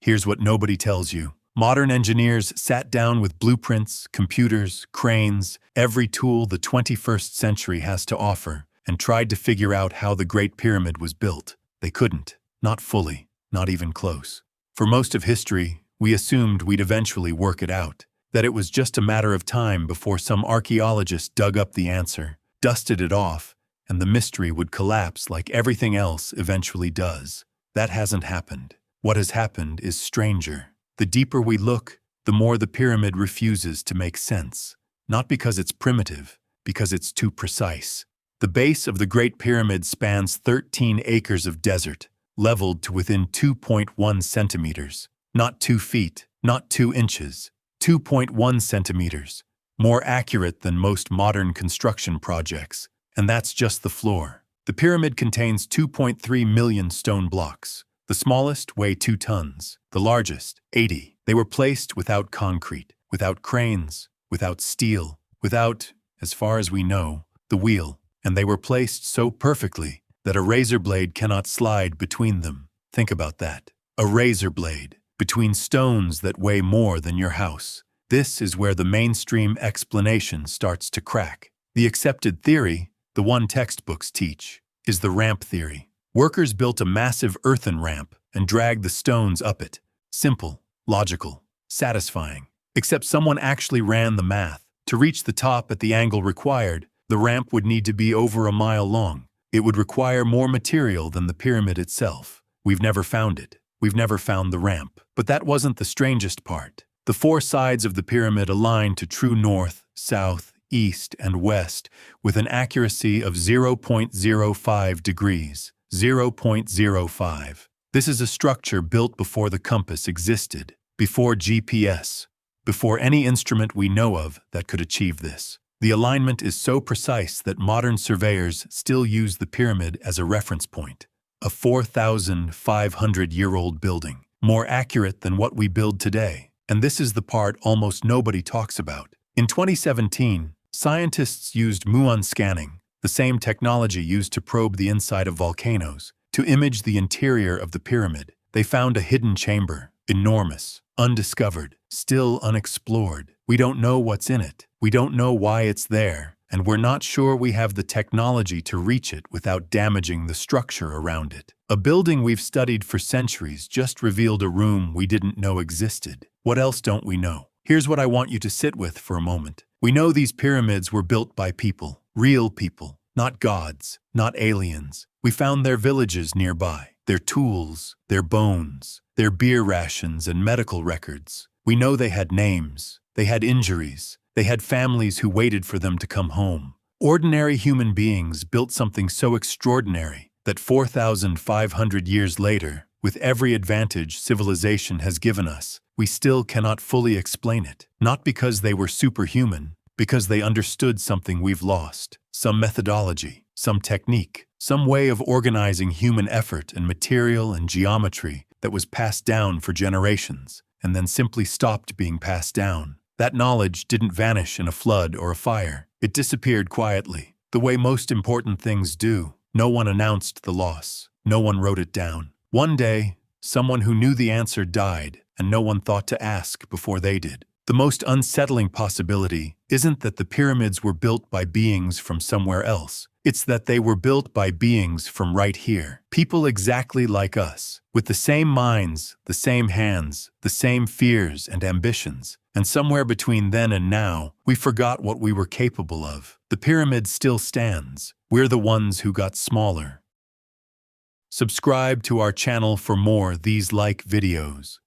Here's what nobody tells you. Modern engineers sat down with blueprints, computers, cranes, every tool the 21st century has to offer, and tried to figure out how the Great Pyramid was built. They couldn't. Not fully. Not even close. For most of history, we assumed we'd eventually work it out, that it was just a matter of time before some archaeologist dug up the answer, dusted it off, and the mystery would collapse like everything else eventually does. That hasn't happened. What has happened is stranger. The deeper we look, the more the pyramid refuses to make sense. Not because it's primitive, because it's too precise. The base of the Great Pyramid spans 13 acres of desert, leveled to within 2.1 centimeters. Not 2 feet, not 2 inches. 2.1 centimeters. More accurate than most modern construction projects. And that's just the floor. The pyramid contains 2.3 million stone blocks. The smallest weigh 2 tons, the largest, 80. They were placed without concrete, without cranes, without steel, without, as far as we know, the wheel. And they were placed so perfectly that a razor blade cannot slide between them. Think about that. A razor blade between stones that weigh more than your house. This is where the mainstream explanation starts to crack. The accepted theory, the one textbooks teach, is the ramp theory. Workers built a massive earthen ramp and dragged the stones up it. Simple, logical, satisfying. Except someone actually ran the math. To reach the top at the angle required, the ramp would need to be over a mile long. It would require more material than the pyramid itself. We've never found it. We've never found the ramp. But that wasn't the strangest part. The 4 sides of the pyramid align to true north, south, east, and west with an accuracy of 0.05 degrees. 0.05. This is a structure built before the compass existed, before GPS, before any instrument we know of that could achieve this. The alignment is so precise that modern surveyors still use the pyramid as a reference point. A 4,500-year-old building, more accurate than what we build today. And this is the part almost nobody talks about. In 2017, scientists used muon scanning, the same technology used to probe the inside of volcanoes, to image the interior of the pyramid. They found a hidden chamber, enormous, undiscovered, still unexplored. We don't know what's in it. We don't know why it's there, and we're not sure we have the technology to reach it without damaging the structure around it. A building we've studied for centuries just revealed a room we didn't know existed. What else don't we know? Here's what I want you to sit with for a moment. We know these pyramids were built by people, real people, not gods, not aliens. We found their villages nearby, their tools, their bones, their beer rations and medical records. We know they had names, they had injuries, they had families who waited for them to come home. Ordinary human beings built something so extraordinary that 4,500 years later, with every advantage civilization has given us, we still cannot fully explain it. Not because they were superhuman, because they understood something we've lost. Some methodology, some technique, some way of organizing human effort and material and geometry that was passed down for generations, and then simply stopped being passed down. That knowledge didn't vanish in a flood or a fire. It disappeared quietly, the way most important things do. No one announced the loss. No one wrote it down. One day, someone who knew the answer died, and no one thought to ask before they did. The most unsettling possibility isn't that the pyramids were built by beings from somewhere else. It's that they were built by beings from right here. People exactly like us, with the same minds, the same hands, the same fears and ambitions. And somewhere between then and now, we forgot what we were capable of. The pyramid still stands. We're the ones who got smaller. Subscribe to our channel for more these like videos.